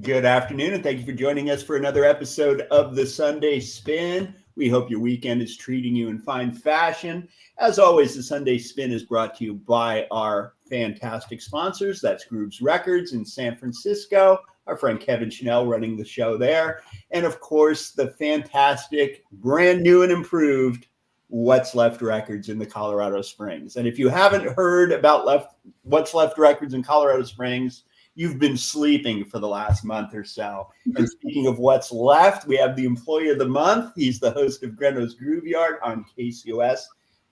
Good afternoon, and thank you for joining us for another episode of the Sunday Spin. We hope your weekend is treating you in fine fashion. As always, the Sunday Spin is brought to you by our fantastic sponsors. That's Grooves Records in San Francisco, our friend Kevin Chanel running the show there, and of course, the fantastic, brand new and improved What's Left Records in the Colorado Springs. And if you haven't heard about What's Left Records in Colorado Springs, you've been sleeping for the last month or so. And speaking of what's left, we have the Employee of the Month. He's the host of Greno's Groove Yard on KCOS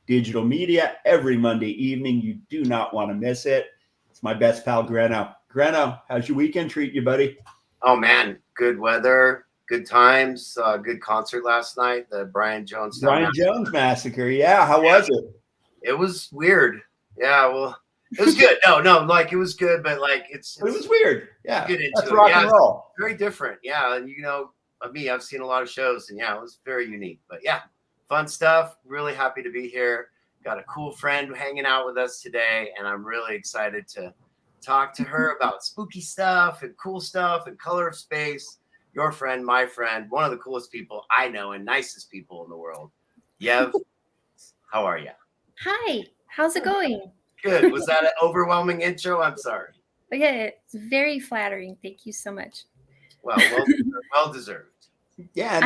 Digital Media every Monday evening. You do not want to miss it. It's my best pal, Greno. Greno, how's your weekend treat you, buddy? Oh, man. Good weather, good times, good concert last night, the Brian Jones Massacre. Yeah, how was it? It was weird. Yeah, well, it was good. It was good, but it was weird. Yeah, get into that's rock and roll. Very different. Yeah, and me, I've seen a lot of shows, and yeah, it was very unique. But yeah, fun stuff. Really happy to be here. Got a cool friend hanging out with us today, and I'm really excited to talk to her about spooky stuff and cool stuff and Color of Space. Your friend, my friend, one of the coolest people I know and nicest people in the world. Yves, how are you? Hi, how's it going? Good. Was that an overwhelming intro? I'm sorry. Okay, it's very flattering. Thank you so much. Well deserved. Yeah,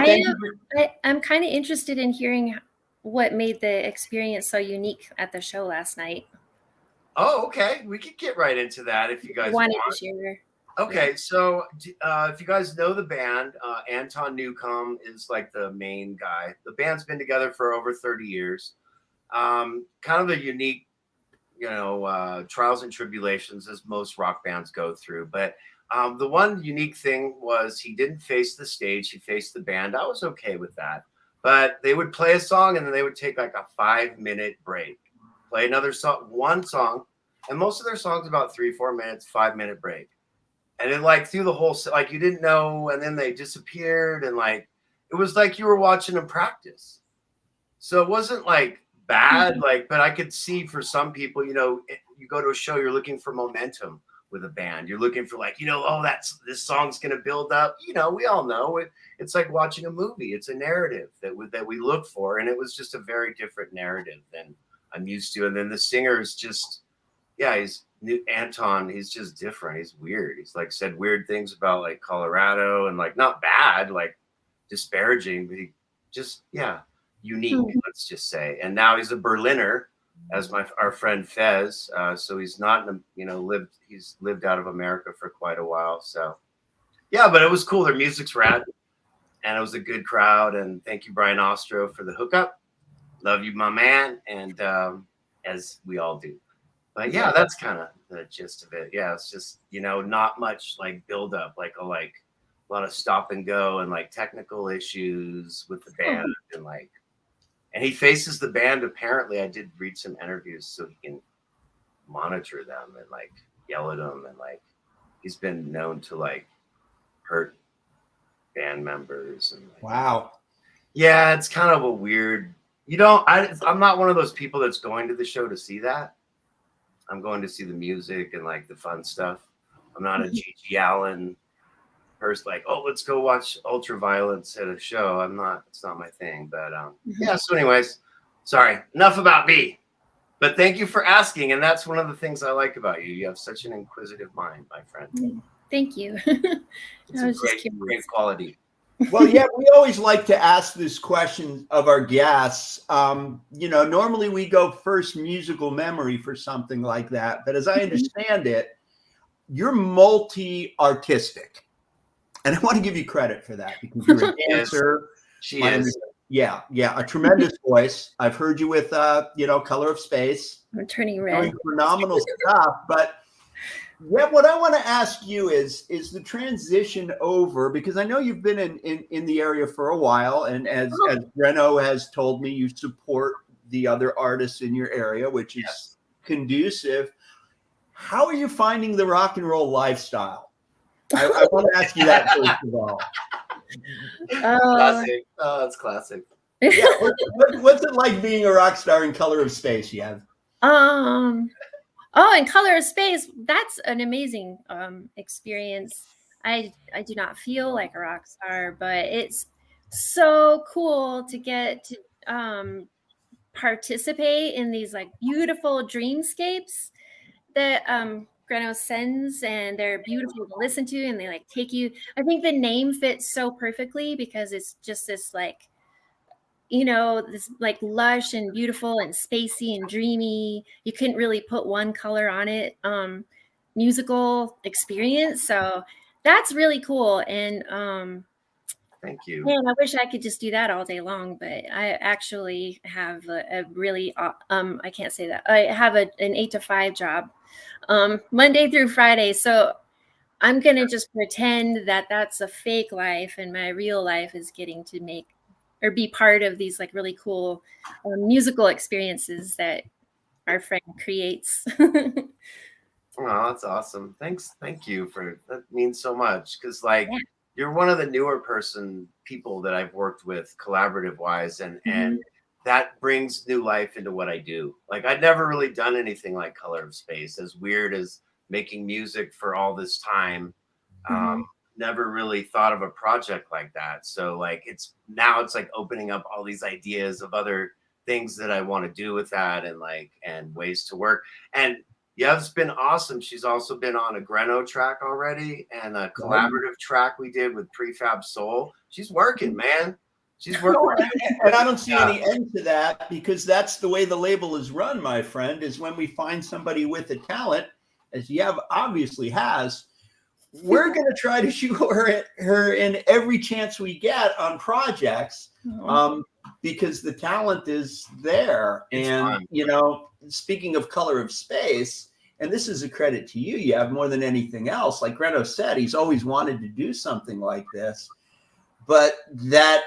I'm kind of interested in hearing what made the experience so unique at the show last night. Oh, okay. We could get right into that if you guys want. To share. Okay, so if you guys know the band, Anton Newcomb is like the main guy. The band's been together for over 30 years. Kind of a unique trials and tribulations as most rock bands go through. But the one unique thing was he didn't face the stage. He faced the band. I was okay with that. But they would play a song and then they would take like a 5-minute break, play another song, one song. And most of their songs about 3-4 minutes, 5-minute break. And then through the whole, you didn't know. And then they disappeared. And it was like you were watching them practice. So it wasn't bad, but I could see for some people, you go to a show, you're looking for momentum with a band. You're looking for this song's going to build up. We all know it. It's like watching a movie. It's a narrative that we look for. And it was just a very different narrative than I'm used to. And then the singer is just, he's new. Anton, he's just different. He's weird. He's said weird things about Colorado and not bad, disparaging, but he just, unique, let's just say. And now he's a Berliner, as our friend Fez. So he's not, he's lived out of America for quite a while. So yeah, but it was cool. Their music's rad, and it was a good crowd. And thank you, Brian Ostro, for the hookup. Love you, my man. And as we all do. But yeah, that's kind of the gist of it. Yeah, it's just not much build up, a lot of stop and go and technical issues with the band and he faces the band. Apparently, I did read some interviews so he can monitor them and yell at them, and he's been known to hurt band members and wow. Yeah, it's kind of a weird. I'm not one of those people that's going to the show to see that. I'm going to see the music and the fun stuff. I'm not a Gigi Allen person, let's go watch Ultraviolence at a show. It's not my thing. But yeah, so anyways, sorry, enough about me. But thank you for asking. And that's one of the things I like about you. You have such an inquisitive mind, my friend. Thank you. It's a great quality. Well, yeah, we always like to ask this question of our guests. Normally we go first musical memory for something like that. But as I understand it, you're multi-artistic. And I want to give you credit for that because you're a dancer. She is. Yeah, a tremendous voice. I've heard you with, Color of Space. I'm turning red. Phenomenal stuff. But yeah, what I want to ask you is the transition over, because I know you've been in the area for a while, and as Greno has told me, you support the other artists in your area, which is conducive. How are you finding the rock and roll lifestyle? I want to ask you that first of all. Classic. Oh, that's classic. Yeah, what's it like being a rock star in Color of Space, Yves? In Color of Space, that's an amazing experience. I do not feel like a rock star, but it's so cool to get to participate in these like beautiful dreamscapes that Greno sends, and they're beautiful to listen to, and they like take you. I think the name fits so perfectly because it's just this like, you know, this like lush and beautiful and spacey and dreamy. You couldn't really put one color on it. Musical experience. So that's really cool. And Thank you. man, I wish I could just do that all day long, but I actually have a really I can't say that. I have an 8 to 5 job, Monday through Friday. So I'm gonna just pretend that that's a fake life, and my real life is getting to make or be part of these like really cool musical experiences that our friend creates. Oh, that's awesome. Thank you for that. Means so much because like Yeah. you're one of the newer people that I've worked with collaborative wise, and that brings new life into what I do. Like I'd never really done anything like Color of Space, as weird as making music for all this time. Never really thought of a project like that. So like it's like opening up all these ideas of other things that I want to do with that, and ways to work. And Yev's been awesome. She's also been on a Greno track already and a collaborative track we did with Prefab Soul. She's working, man. She's working. And I don't see any end to that, because that's the way the label is run, my friend, is when we find somebody with a talent, as Yev obviously has, we're going to try to shoot her in every chance we get on projects, because the talent is there. It's and fun. You know, speaking of Color of Space, and this is a credit to you, Yev, more than anything else. Like Greno said, he's always wanted to do something like this, but that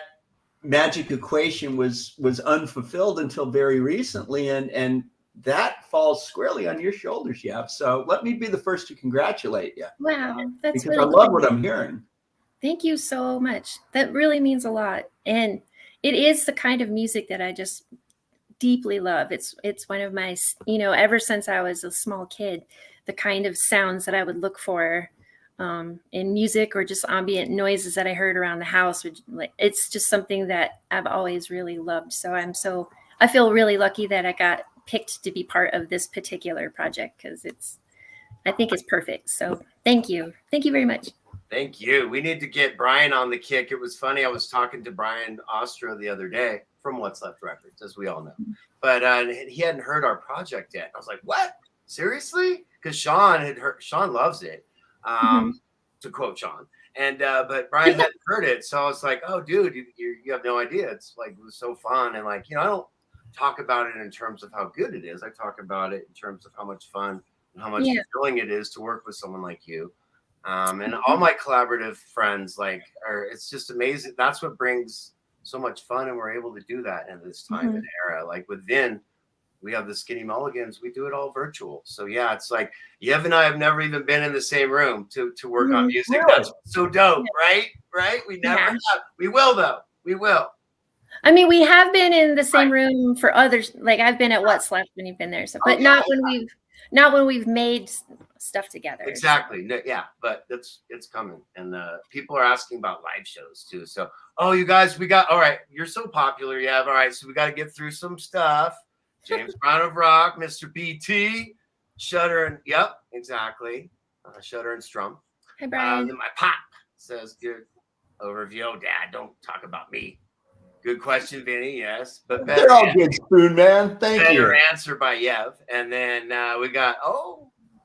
magic equation was unfulfilled until very recently, and that falls squarely on your shoulders, Yev. So let me be the first to congratulate you. Wow, that's because really I love cool. what I'm hearing. Thank you so much. That really means a lot. And it is the kind of music that I just deeply love. It's one of my, you know, ever since I was a small kid, the kind of sounds that I would look for in music, or just ambient noises that I heard around the house. It's just something that I've always really loved. So I feel really lucky that I got picked to be part of this particular project, because I think it's perfect. So thank you very much. Thank you. We need to get Brian on the kick. It was funny. I was talking to Brian Ostro the other day from What's Left Records, as we all know. But he hadn't heard our project yet. I was like, what? Seriously? Because Sean had heard. Sean loves it, to quote Sean. And but Brian hadn't heard it. So I was like, oh, dude, you have no idea. It's like, it was so fun. And like, you know, I don't talk about it in terms of how good it is. I talk about it in terms of how much fun and how much fulfilling it is to work with someone like you. And all my collaborative friends, it's just amazing. That's what brings so much fun, and we're able to do that in this time and era. Like with Vin, we have the Skinny Mulligans. We do it all virtual. So yeah, it's like Yev and I have never even been in the same room to work on music. That's so dope, right? Right? We never have. We will though. We will. I mean, we have been in the same room for others. Like I've been at What's Left when you've been there, so but not when we've made stuff together. Exactly. Yeah, but it's coming, and people are asking about live shows too. So, you guys, all right. You're so popular, yeah. All right, so we got to get through some stuff. James Brown of Rock, Mr. BT, Shutter, and yep, exactly. Shutter and Strum. Hi, Brian. Then my pop says, "Good overview, oh, Dad. Don't talk about me." Good question, Vinny. Yes, but they're all good, Spoon Man. Thank you. Better answer by Yev, and then we got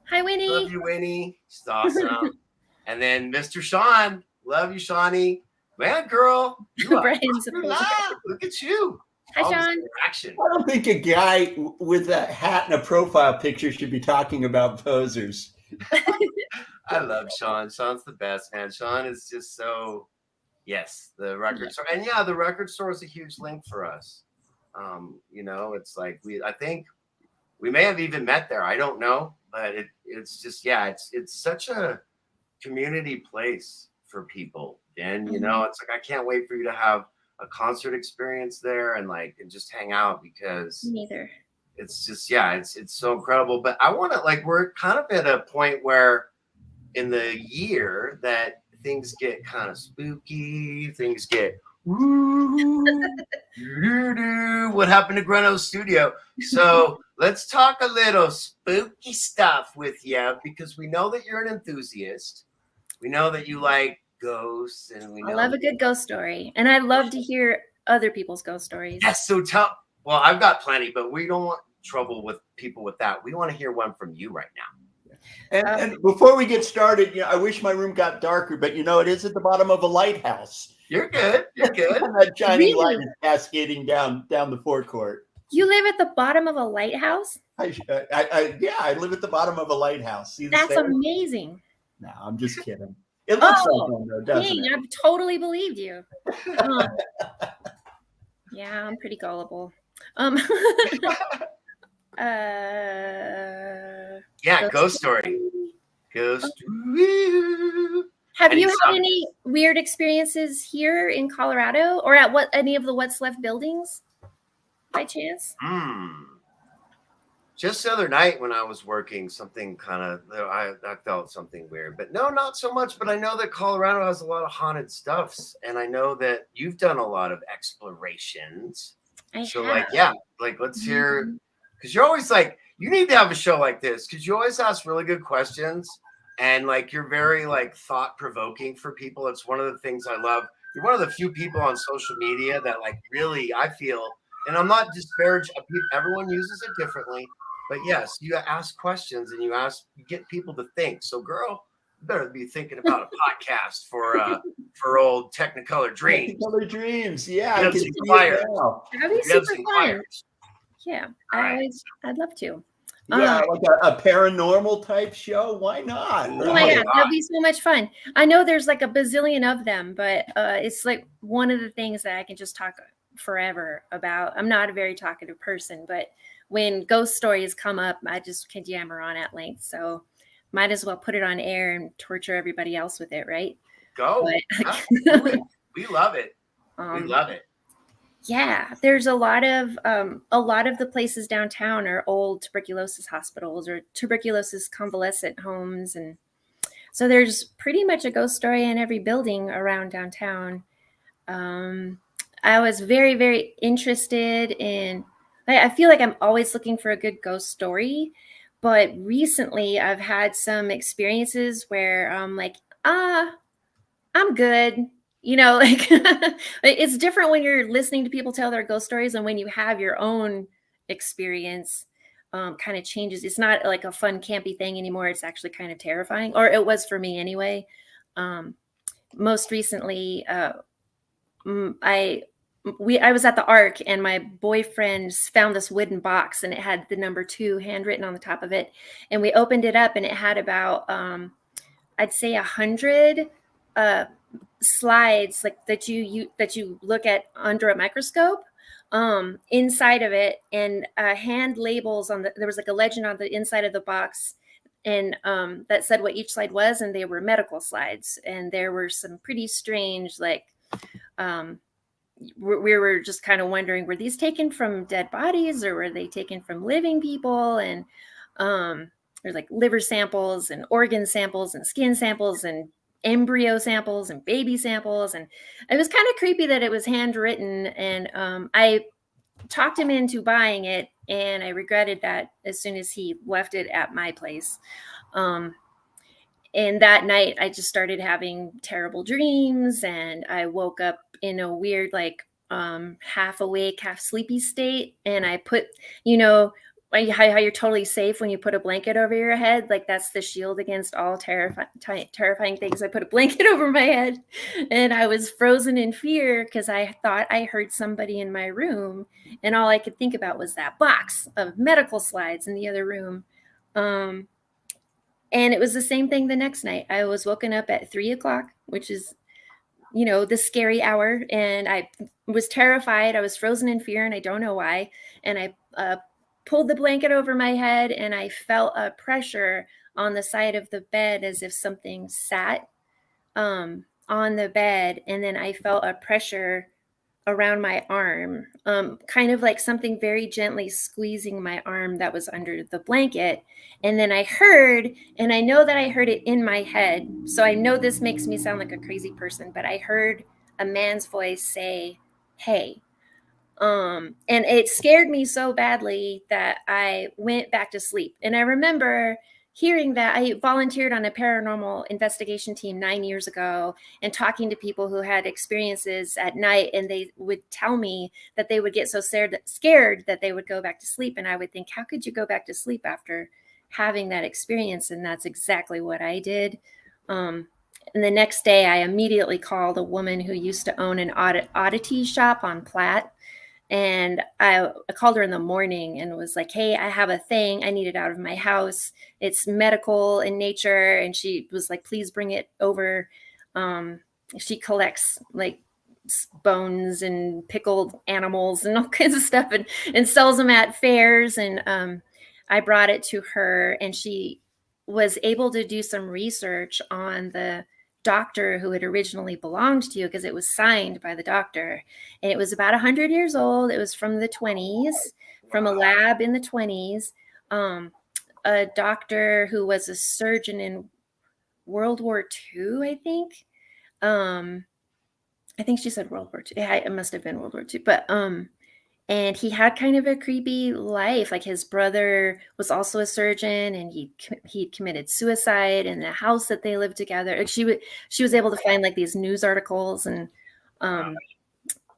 hi, Winnie. Love you, Winnie. She's awesome. And then Mr. Sean. Love you, Shawnee. Man, girl. Brian's Look at you. Hi, Sean. I don't think a guy with a hat and a profile picture should be talking about posers. I love Sean. Sean's the best, man. Sean is just so, yes, the record store. And yeah, the record store is a huge link for us. You know, it's like I think we may have even met there. I don't know. But it's just, it's such a community place for people. And, you know, it's like, I can't wait for you to have a concert experience there and just hang out, because neither. It's just, it's so incredible. But I want to, we're kind of at a point where in the year that things get kind of spooky, things get woo, what happened to Greno's studio? So let's talk a little spooky stuff with you, because we know that you're an enthusiast. We know that you like ghosts, and we know I love a good ghost story, and I love to hear other people's ghost stories. Yes, so well, I've got plenty, but we don't want trouble with people with that. We want to hear one from you right now. And before we get started, I wish my room got darker, but it is at the bottom of a lighthouse. You're good. You're good. And that shining Really? light is cascading down the forecourt. You live at the bottom of a lighthouse? I live at the bottom of a lighthouse. See the That's stairs? amazing. No, I'm just kidding. It looks like one though, doesn't Dang, it? I've totally believed you. Yeah, I'm pretty gullible. Yeah, ghost story. Ghost. Have you had any weird experiences here in Colorado, or at any of the What's Left buildings by chance? Just the other night when I was working, something kind of, I felt something weird, but no, not so much. But I know that Colorado has a lot of haunted stuffs, and I know that you've done a lot of explorations. Let's hear, because you're always like, you need to have a show like this, because you always ask really good questions, and like you're very like thought provoking for people. It's one of the things I love. You're one of the few people on social media that like really, I feel, and I'm not disparaging. Everyone uses it differently. But yes, you ask questions and you get people to think. So, girl, you better be thinking about a podcast for old Technicolor Dreams. Technicolor Dreams, yeah. I can see it now. That'd be super fun. Yeah, I'd love to. Yeah, like a paranormal type show. Why not? Oh my God, that'd be so much fun. I know there's like a bazillion of them, but it's like one of the things that I can just talk forever about. I'm not a very talkative person, but when ghost stories come up, I just can yammer on at length. So might as well put it on air and torture everybody else with it, right? Go. We love it. We love it. Yeah, there's a lot of the places downtown are old tuberculosis hospitals or tuberculosis convalescent homes, and so there's pretty much a ghost story in every building around downtown. I was very, very interested in. I feel like I'm always looking for a good ghost story, but recently I've had some experiences where I'm like, I'm good. Like it's different when you're listening to people tell their ghost stories and when you have your own experience, kind of changes. It's not like a fun, campy thing anymore. It's actually kind of terrifying, or it was for me anyway. Most recently, I was at the Ark and my boyfriend found this wooden box and it had the number 2 handwritten on the top of it. And we opened it up and it had about, I'd say 100 slides like that you look at under a microscope inside of it, and hand labels there was like a legend on the inside of the box, and that said what each slide was, and they were medical slides, and there were some pretty strange we were just kind of wondering, were these taken from dead bodies or were they taken from living people? And there's like liver samples and organ samples and skin samples and embryo samples and baby samples. And it was kind of creepy that it was handwritten. And I talked him into buying it, and I regretted that as soon as he left it at my place. And that night I just started having terrible dreams, and I woke up in a weird, like half awake, half sleepy state. And I put, how you're totally safe when you put a blanket over your head, like that's the shield against all terrifying things. I put a blanket over my head and I was frozen in fear because I thought I heard somebody in my room, and all I could think about was that box of medical slides in the other room. And it was the same thing the next night. I was woken up at 3:00, which is, the scary hour. And I was terrified. I was frozen in fear, and I don't know why. And I pulled the blanket over my head, and I felt a pressure on the side of the bed as if something sat on the bed. And then I felt a pressure around my arm, kind of like something very gently squeezing my arm that was under the blanket. And then I heard, and I know that I heard it in my head. So I know this makes me sound like a crazy person, but I heard a man's voice say, "Hey." And it scared me so badly that I went back to sleep. And I remember hearing that. I volunteered on a paranormal investigation team 9 years ago and talking to people who had experiences at night, and they would tell me that they would get so scared that they would go back to sleep. And I would think, how could you go back to sleep after having that experience? And that's exactly what I did. And the next day I immediately called a woman who used to own an oddity shop on Platte, and I called her in the morning and was like, "Hey, I have a thing. I need it out of my house. It's medical in nature." And she was like, "Please bring it over." She collects like bones and pickled animals and all kinds of stuff, and sells them at fairs. And I brought it to her, and she was able to do some research on the doctor who had originally belonged to you, because it was signed by the doctor, and it was about 100 years old. It was from the 20s, from a lab in the 20s. A doctor who was a surgeon in World War II, I think. I think she said World War II. Yeah, it must have been World War II. But and he had kind of a creepy life. Like, his brother was also a surgeon, and he'd committed suicide in the house that they lived together. Like, she was able to find like these news articles, and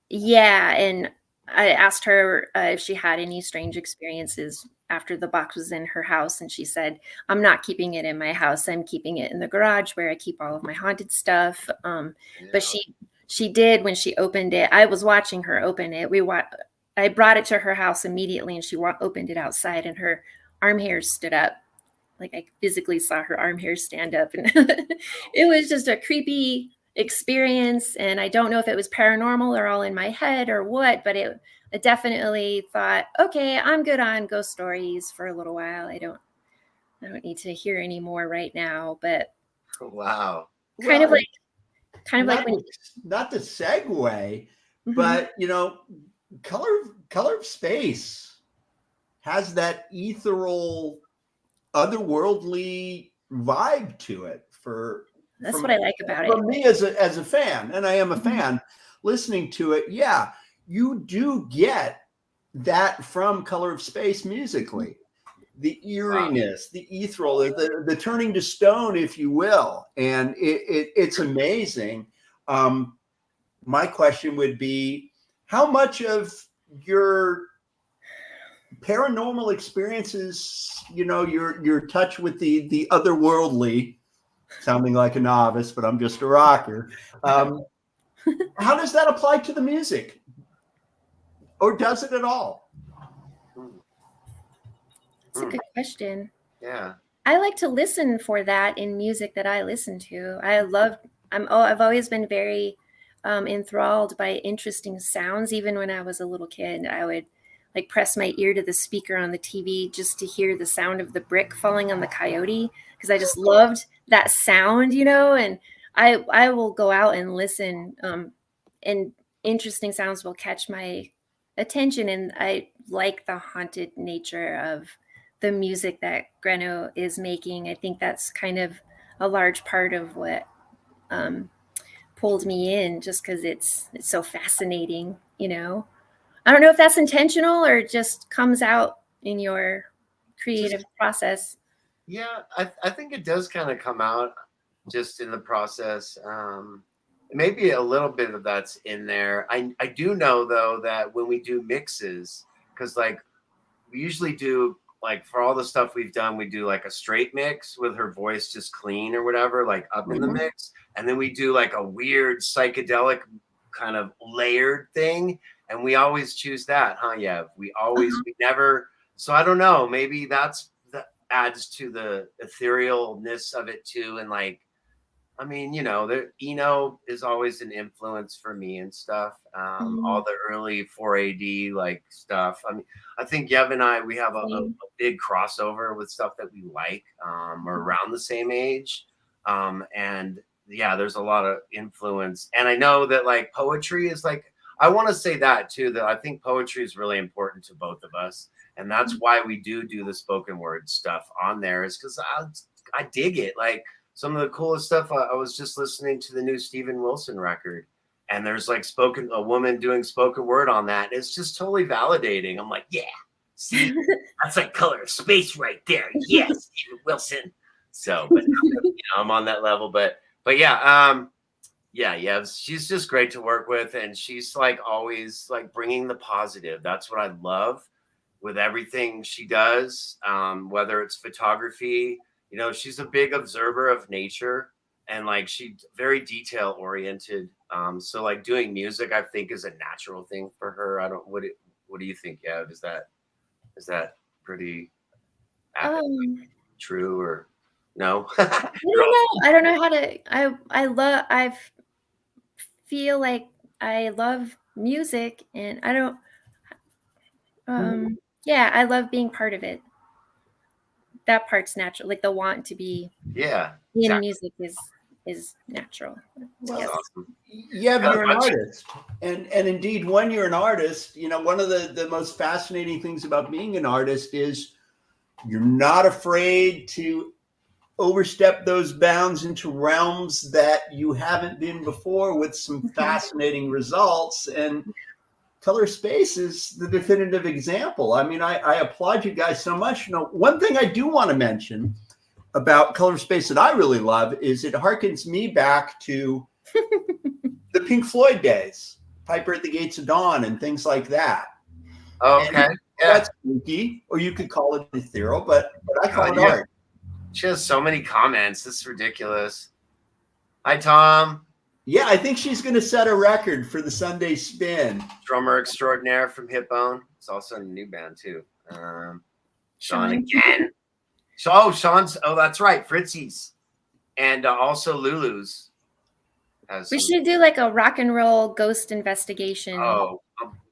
yeah. And I asked her if she had any strange experiences after the box was in her house, and she said, "I'm not keeping it in my house. I'm keeping it in the garage where I keep all of my haunted stuff." But she did, when she opened it. I was watching her open it. I brought it to her house immediately, and she opened it outside, and her arm hairs stood up. Like, I physically saw her arm hairs stand up, and it was just a creepy experience. And I don't know if it was paranormal or all in my head or what, but I definitely thought, okay, I'm good on ghost stories for a little while. I don't need to hear any more right now. But wow, kind of like when not to segue, Mhm. but color of space has that ethereal, otherworldly vibe to it. That's what I like about it. For me as a fan, and I am a fan, listening to it, yeah, you do get that from Color of Space musically. The eeriness, the ethereal, the turning to stone, if you will. And it's amazing. My question would be, how much of your paranormal experiences, your touch with the otherworldly, sounding like a novice, but I'm just a rocker. How does that apply to the music? Or does it at all? That's a good question. Yeah. I like to listen for that in music that I listen to. I've always been very enthralled by interesting sounds. Even when I was a little kid, I would like press my ear to the speaker on the TV just to hear the sound of the brick falling on the coyote, because I just loved that sound, and I will go out and listen, and interesting sounds will catch my attention. And I like the haunted nature of the music that Greno is making. I think that's kind of a large part of what pulled me in, just because it's so fascinating. I don't know if that's intentional or just comes out in your creative process. Yeah, I think it does kind of come out just in the process. Maybe a little bit of that's in there. I do know though that when we do mixes, because like we usually do, like for all the stuff we've done, we do like a straight mix with her voice just clean or whatever, like up in the mix, and then we do like a weird psychedelic kind of layered thing, and we always choose that, huh? Yeah, we never. So I don't know. Maybe that adds to the etherealness of it too, and like, I mean, the Eno is always an influence for me and stuff. All the early 4AD like stuff. I mean, I think Yev and I, we have a big crossover with stuff that we like. We're around the same age. And yeah, there's a lot of influence. And I know that like poetry is like, I want to say that too, that I think poetry is really important to both of us. And that's why we do the spoken word stuff on there, is because I dig it. Like some of the coolest stuff. I was just listening to the new Steven Wilson record, and there's like a woman doing spoken word on that. It's just totally validating. I'm like, yeah, see, that's like color of space right there. Yes, Steven Wilson. So, but I'm on that level. But yeah, yeah, she's just great to work with, and she's like always like bringing the positive. That's what I love with everything she does, whether it's photography. She's a big observer of nature, and like she's very detail oriented. So like doing music, I think, is a natural thing for her. What do you think? Yeah, is that pretty true or no? I don't know how to. I feel like I love music, and I don't. Yeah, I love being part of it. That part's natural. Like the want to be in music is natural. Yes. Awesome. Yeah, you're an artist. And indeed, when you're an artist, one of the most fascinating things about being an artist is you're not afraid to overstep those bounds into realms that you haven't been before, with some fascinating results. And Color Space is the definitive example. I mean, I applaud you guys so much. One thing I do want to mention about Color Space that I really love is it harkens me back to the Pink Floyd days, Piper at the Gates of Dawn and things like that. Okay. That's spooky, or you could call it ethereal, but I call it art. She has so many comments. This is ridiculous. Hi, Tom. Yeah, I think she's going to set a record for the Sunday Spin. Drummer extraordinaire from Hipbone. It's also in a new band too. Sean again. Sean's. Oh, that's right. Fritzy's, and also Lulu's. We should do like a rock and roll ghost investigation. Oh,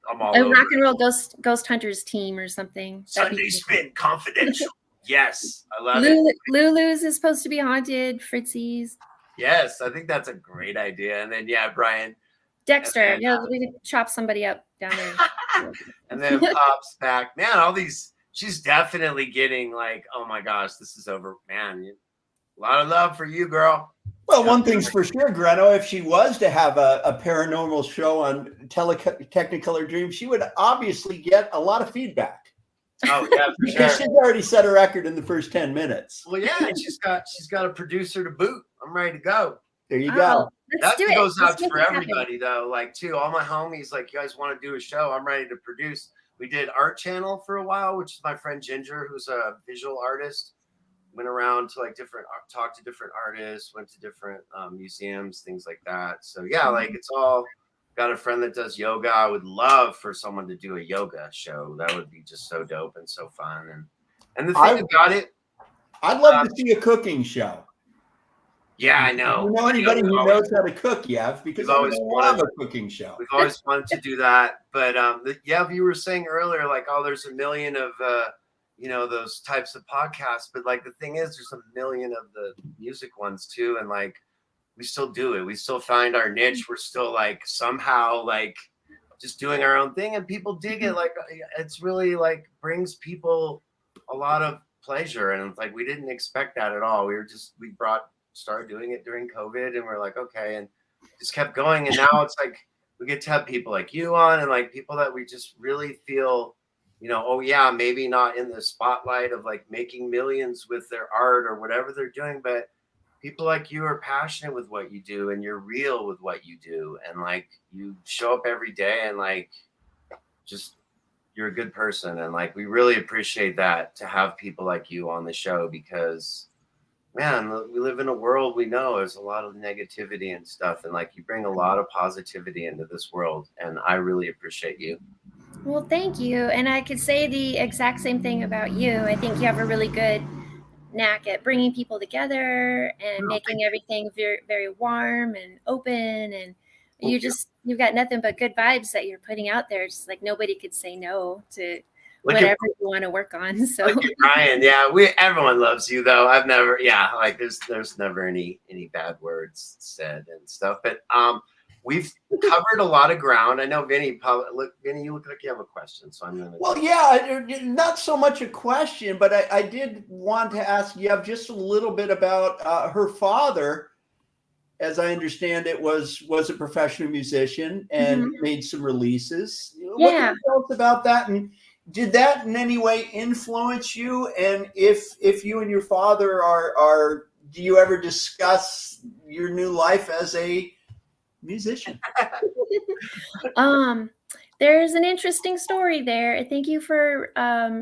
I'm all a over rock and roll ghost hunters team or something. Sunday Spin Confidential. Yes, I love it. Lulu's is supposed to be haunted. Fritzy's. Yes, I think that's a great idea. And then Brian Dexter. We could chop somebody up down there. And then Pop's back. Man, all these. She's definitely getting like, oh my gosh, this is over. Man, a lot of love for you, girl. Well, one thing's for sure, Greno, if she was to have a paranormal show on Technicolor Dream, she would obviously get a lot of feedback. Oh yeah, for because sure. She's already set a record in the first 10 minutes. Well, yeah, and she's got a producer to boot. I'm ready to go. There you go. That goes out for everybody though. Like too, all my homies, like, you guys want to do a show? I'm ready to produce. We did Art Channel for a while, which is my friend Ginger, who's a visual artist. Went around to talked to different artists, went to different museums, things like that. So yeah, like it's all. Got a friend that does yoga. I would love for someone to do a yoga show. That would be just so dope and so fun. And the thing about it, I'd love to see a cooking show. Yeah, I know. You know anybody who knows how to cook, Yves? Because we always want a cooking show. We've always wanted to do that. But you were saying earlier, like, there's a million of those types of podcasts. But like the thing is, there's a million of the music ones too, and like. We still do it. We still find our niche. We're still like somehow like just doing our own thing, and people dig it. Like it's really like brings people a lot of pleasure, and it's like we didn't expect that at all. Started doing it during COVID, and we're like, okay, and just kept going. And now it's like we get to have people like you on, and like people that we just really feel, oh yeah, maybe not in the spotlight of like making millions with their art or whatever they're doing, but people like you are passionate with what you do, and you're real with what you do. And like, you show up every day, and like, just, you're a good person. And like, we really appreciate that, to have people like you on the show, because man, we live in a world, we know there's a lot of negativity and stuff. And like, you bring a lot of positivity into this world. And I really appreciate you. Well, thank you. And I could say the exact same thing about you. I think you have a really good knack at bringing people together and making everything very, very warm and open, and you've got nothing but good vibes that you're putting out there. Just like nobody could say no to whatever you want to work on. So Ryan, everyone loves you though. I've never, there's never any bad words said and stuff. But we've covered a lot of ground. I know Vinny, Vinny, you look like you have a question, so I'm gonna. Well, yeah, not so much a question, but I did want to ask Yves just a little bit about her father. As I understand it, was a professional musician and made some releases. What can you tell us about that? And did that in any way influence you? And if you and your father are do you ever discuss your new life as a musician? There's an interesting story there. Thank you for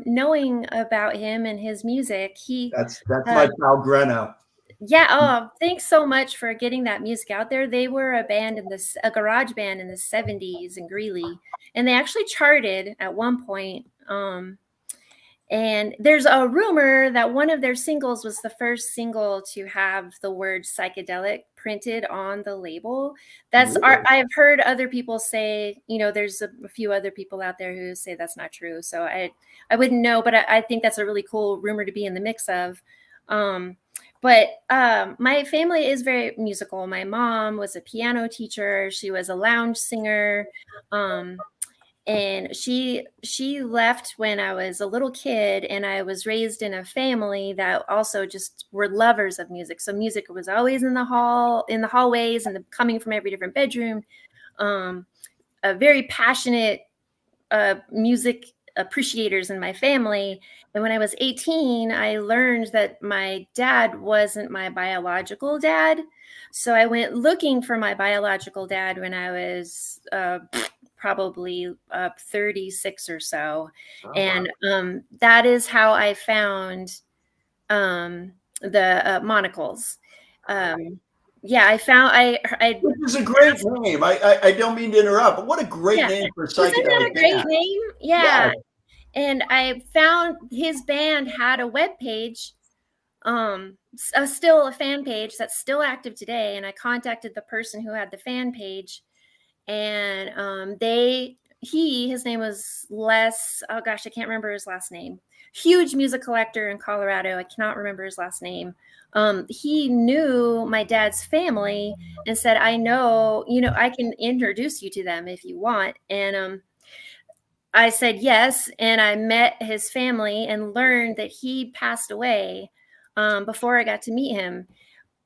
knowing about him and his music. That's my pal Greno. Yeah. Oh, thanks so much for getting that music out there. They were a garage band in the 70s in Greeley, and they actually charted at one point. And there's a rumor that one of their singles was the first single to have the word psychedelic printed on the label. I've heard other people say, there's a few other people out there who say that's not true. So I wouldn't know, but I think that's a really cool rumor to be in the mix of. But my family is very musical. My mom was a piano teacher. She was a lounge singer. And she left when I was a little kid, and I was raised in a family that also just were lovers of music. So music was always in the hallways, and coming from every different bedroom. A very passionate music appreciators in my family. And when I was 18, I learned that my dad wasn't my biological dad. So I went looking for my biological dad when I was probably 36 or so. Oh, and that is how I found the monocles. I found Which is a great name. I don't mean to interrupt, but what a great name for a psychedelic. Isn't that a great name? Yeah. And I found his band had a web page, still a fan page that's still active today. And I contacted the person who had the fan page, and his name was Les. Oh gosh, I can't remember his last name. Huge music collector in Colorado. I cannot remember his last name. He knew my dad's family and said, I know, I can introduce you to them if you want. And I said yes, and I met his family and learned that he passed away before I got to meet him.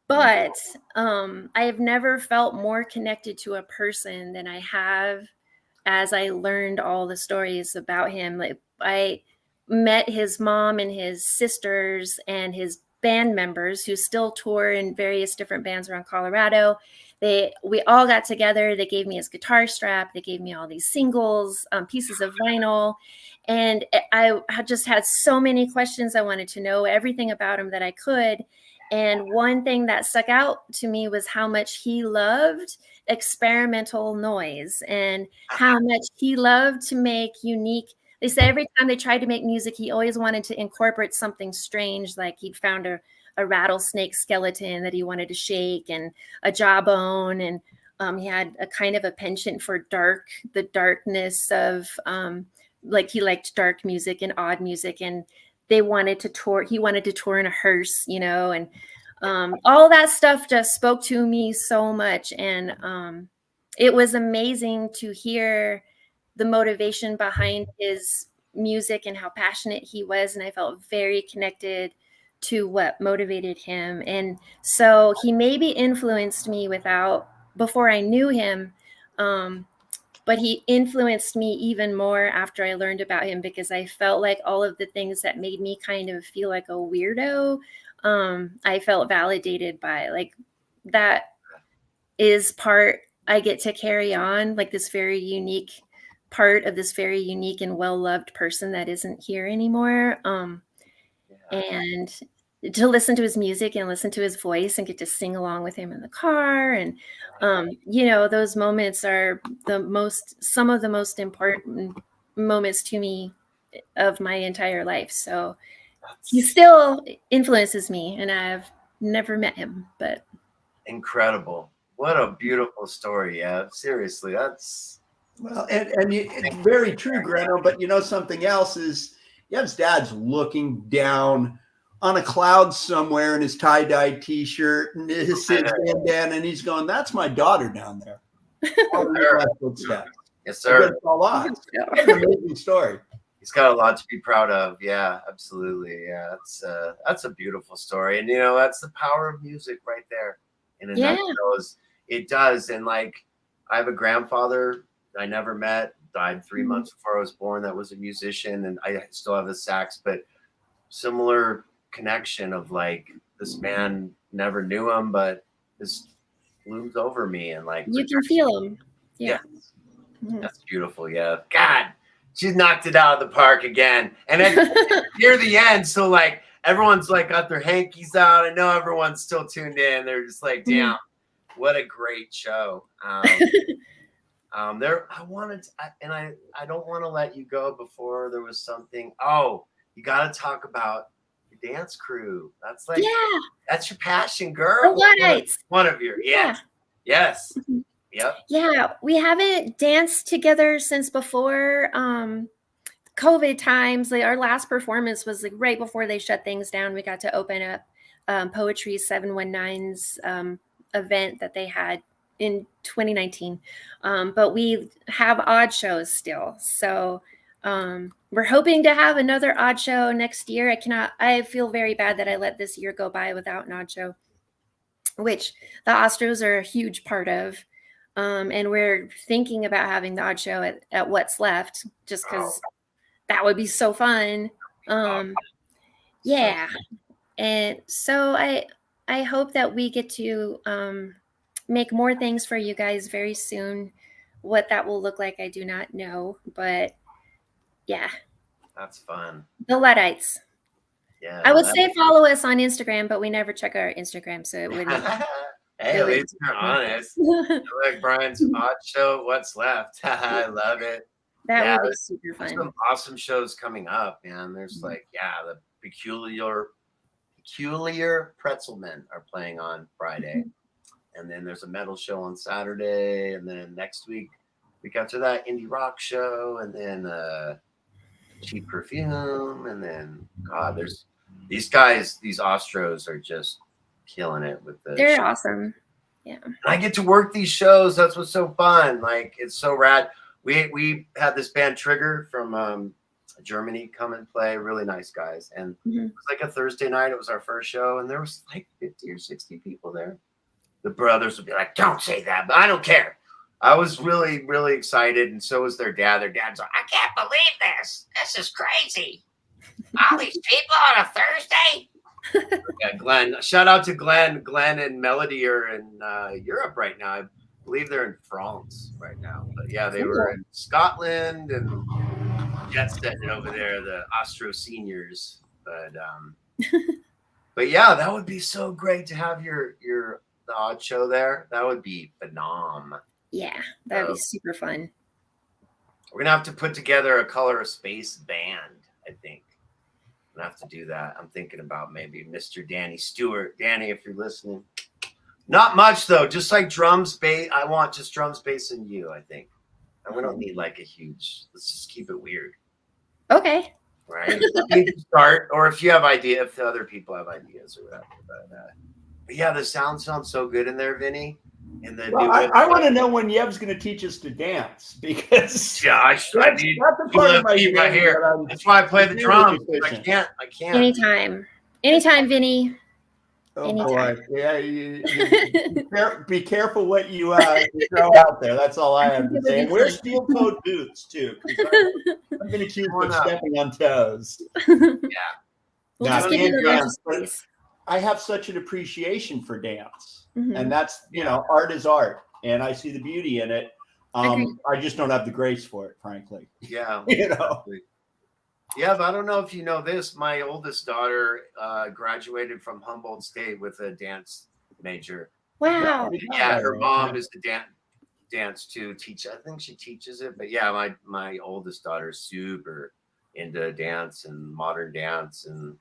But I have never felt more connected to a person than I have as I learned all the stories about him. Like, I met his mom and his sisters and his band members who still tour in various different bands around Colorado. We all got together. They gave me his guitar strap. They gave me all these singles, pieces of vinyl. And I just had so many questions. I wanted to know everything about him that I could. And one thing that stuck out to me was how much he loved experimental noise and how much he loved to make unique. They say every time they tried to make music, he always wanted to incorporate something strange, like he'd found a rattlesnake skeleton that he wanted to shake, and a jawbone, and he had a kind of a penchant for the darkness of like he liked dark music and odd music, and he wanted to tour in a hearse, and all that stuff just spoke to me so much. And it was amazing to hear the motivation behind his music and how passionate he was. And I felt very connected to what motivated him. And so he maybe influenced me before I knew him. But he influenced me even more after I learned about him, because I felt like all of the things that made me kind of feel like a weirdo, I felt validated by. Like, that is part I get to carry on, like this very unique part of this very unique and well-loved person that isn't here anymore. And to listen to his music and listen to his voice and get to sing along with him in the car. And, those moments are some of the most important moments to me of my entire life. So he still influences me, and I've never met him, but. Incredible. What a beautiful story. Yeah, seriously. That's. Well, and it's very true, Greno, but something else is Yev's dad's looking down on a cloud somewhere in his tie-dye t-shirt and his bandana, and he's going, that's my daughter down there. Oh, sir. left footsteps. Yes, I bet sir. it's a lot. What an amazing story. He's got a lot to be proud of. Yeah, absolutely. Yeah, that's a beautiful story, and that's the power of music right there. In a nutshell, it does. And like, I have a grandfather I never met, died 3 months before I was born. That was a musician, and I still have the sax, but similar connection of like, this man never knew him, but this looms over me, and like, you can feel them. Yeah. That's beautiful. Yeah. God, she's knocked it out of the park again. And then near the end, so like everyone's like got their hankies out. I know everyone's still tuned in. They're just like, damn, what a great show. There, I wanted to, and I don't want to let you go before there was something. Oh, you got to talk about your dance crew. That's like, that's your passion, girl. One of your, yes. Yep. Yeah, we haven't danced together since before COVID times. Like, our last performance was like right before they shut things down. We got to open up Poetry 719's event that they had in 2019. But we have odd shows still. So we're hoping to have another odd show next year. I feel very bad that I let this year go by without an odd show, which the Ostros are a huge part of. And we're thinking about having the odd show at What's Left, just because that would be so fun. Yeah. And so I hope that we get to make more things for you guys very soon. What that will look like, I do not know. But yeah. That's fun. The Luddites. Yeah. I would say follow us on Instagram, but we never check our Instagram, so it wouldn't. Hey, at least you're honest. Like Brian's odd show, What's Left? I love it. That would be super fun. Some awesome shows coming up, man. There's like, the Peculiar Pretzelmen are playing on Friday. And then there's a metal show on Saturday. And then next week after that, indie rock show. And then Cheap Perfume. And then, God, there's these guys, these Ostros are just killing it with the They're awesome. Yeah. And I get to work these shows. That's what's so fun. Like, it's so rad. We had this band Trigger from Germany come and play. Really nice guys. And it was like a Thursday night. It was our first show, and there was like 50 or 60 people there. The brothers would be like, "Don't say that," but I don't care. I was really, really excited, and so was their dad. Their dad's like, "I can't believe this. This is crazy. All these people on a Thursday." Yeah, Glenn. Shout out to Glenn. Glenn and Melody are in Europe right now. I believe they're in France right now. But yeah, they were in Scotland and jet setting over there, the Ostro seniors. But yeah, that would be so great to have the odd show there. That would be phenomenal. Yeah, that would be super fun. We're gonna have to put together a Color of Space band, I think. I have to do that. I'm thinking about maybe Mr. Danny Stewart. Danny, if you're listening. Not much, though. Just like drums, bass. I want just drums, bass, and you, I think. And we don't need like a huge. Let's just keep it weird. Okay. Right? We can start. Or if you have ideas, if the other people have ideas or whatever. But yeah, the sound sounds so good in there, Vinny. I want to know when Yev's going to teach us to dance, because I need that's part of my right here. That's why I play the drums. I can't. Anytime, Vinny. Oh Anytime. boy, yeah. Be careful what you throw out there. That's all I have to say. And wear steel-toed boots too, because I'm going to accuse you of stepping on toes. We'll just give you the space. I have such an appreciation for dance. And that's, art is art, and I see the beauty in it. I just don't have the grace for it, frankly. Yeah. Exactly. Yeah, but I don't know if you know this. My oldest daughter graduated from Humboldt State with a dance major. Wow. Yeah, her mom is the dance too. I think she teaches it. But yeah, my oldest daughter is super into dance and modern dance, and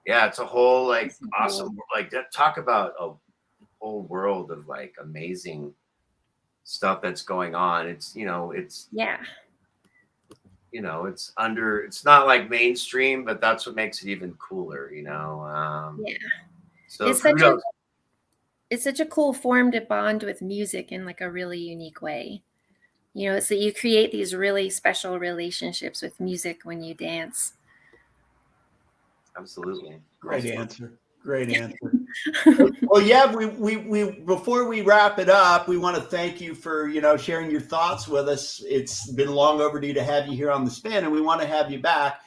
yeah, it's a whole like awesome talk about a whole world of like amazing stuff that's going on. It's it's not like mainstream, but that's what makes it even cooler, So it's such a cool form to bond with music in like a really unique way. You know, so you create these really special relationships with music when you dance. Absolutely. Great answer. Great answer. Well, yeah, we before we wrap it up, we want to thank you for, sharing your thoughts with us. It's been long overdue to have you here on the Spin, and we want to have you back,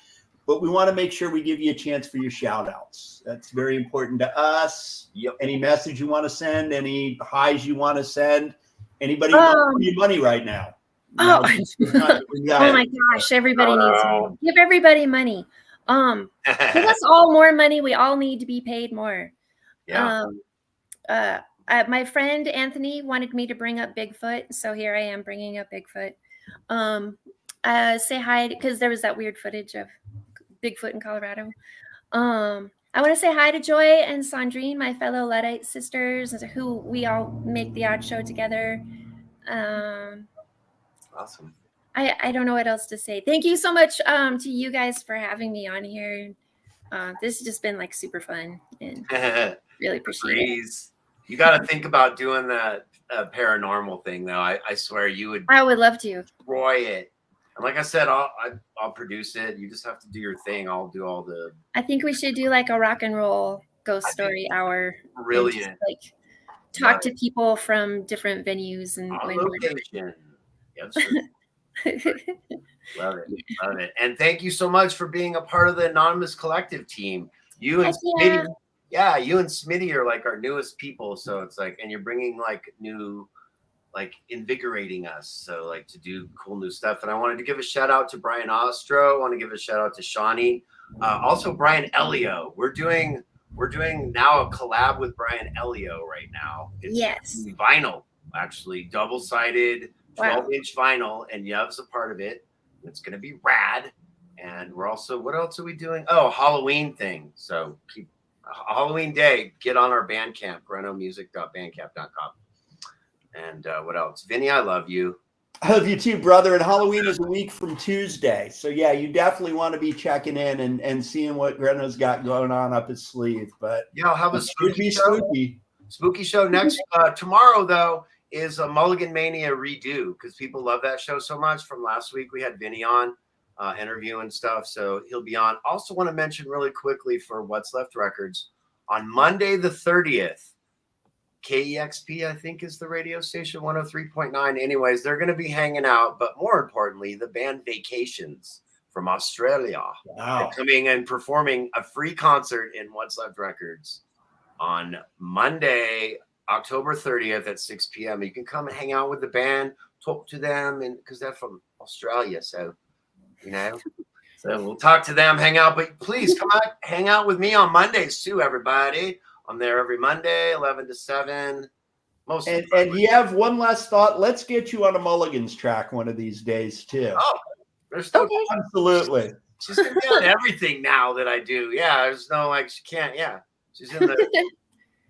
but we want to make sure we give you a chance for your shout outs. That's very important to us. Yep. Any message you want to send, any highs you want to send, anybody want your money right now? Oh my gosh, everybody needs money. Give everybody money. Give us all more money. We all need to be paid more. Yeah. My friend Anthony wanted me to bring up Bigfoot, so here I am bringing up Bigfoot. Say hi, because there was that weird footage of Bigfoot in Colorado. I want to say hi to Joy and Sandrine, my fellow Luddite sisters, who we all make the odd show together. Awesome. I don't know what else to say. Thank you so much to you guys for having me on here. This has just been like super fun and really appreciate it. You got to think about doing that paranormal thing, though. I swear you would. I would love to destroy it. And like I said, I'll produce it. You just have to do your thing. I'll do all the. I think we should do like a rock and roll ghost story hour. Brilliant. Like talk to people from different venues and location. Yep. Love it. And thank you so much for being a part of the Anonymous Collective team. You and Smitty, you and Smitty are like our newest people. So it's like, and you're bringing like new, like invigorating us. So like to do cool new stuff. And I wanted to give a shout out to Brian Ostro. I want to give a shout out to Shawnee. Also Brian Elio. We're doing now a collab with Brian Elio right now. It's vinyl, actually, double-sided. 12-inch vinyl, and Yves a part of it. It's going to be rad. And we're also, what else are we doing? Oh, Halloween thing. So keep Halloween day, get on our Bandcamp, grenomusic.bandcamp.com. And what else? Vinny, I love you. I love you too, brother. And Halloween is a week from Tuesday. So yeah, you definitely want to be checking in and seeing what Greno's got going on up his sleeve. But yeah, I'll have a spooky show. Spooky show next tomorrow, though, is a Mulligan Mania redo, because people love that show so much. From last week, we had Vinny on interview and stuff, so he'll be on. Also want to mention really quickly for What's Left Records, on Monday the 30th, KEXP, I think, is the radio station, 103.9. Anyways, they're going to be hanging out, but more importantly, the band Vacations from Australia are coming and performing a free concert in What's Left Records on Monday, October 30th at 6 p.m. You can come and hang out with the band, talk to them, and because they're from Australia, so so we'll talk to them, hang out. But please come out, hang out with me on Mondays too, everybody. I'm there every Monday, 11 to 7. And you have one last thought. Let's get you on a Mulligan's track one of these days too. Oh, there's no absolutely. She's gonna be on everything now that I do. Yeah, there's no like she can't. Yeah, she's in the.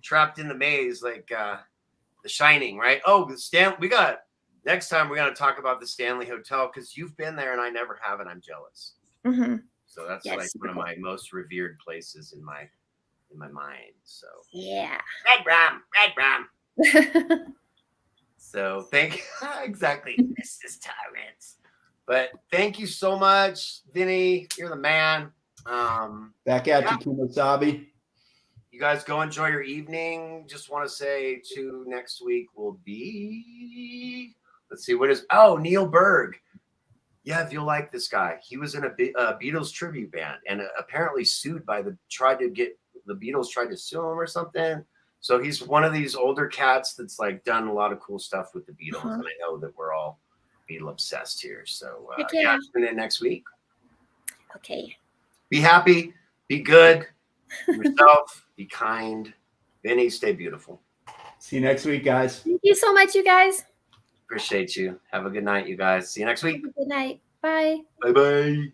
Trapped in the maze, like The Shining, right? Oh, we got next time we're gonna talk about the Stanley Hotel, because you've been there and I never have, and I'm jealous. Mm-hmm. So that's like one of my most revered places in my mind. So yeah, Red Rum. So thank you. Exactly, Mrs. Tyrants. But thank you so much, Vinny. You're the man. Back at you, Kumasabi. You guys go enjoy your evening. Just want to say next week will be, let's see, Neil Berg. Yeah, if you'll like this guy. He was in a Beatles tribute band and apparently sued the Beatles tried to sue him or something. So he's one of these older cats that's like done a lot of cool stuff with the Beatles. And I know that we're all Beatle obsessed here. So tune in next week. Okay. Be happy, be good. Yourself, be kind. Vinny, stay beautiful. See you next week, guys. Thank you so much, you guys. Appreciate you. Have a good night, you guys. See you next week. Good night. Bye. Bye-bye.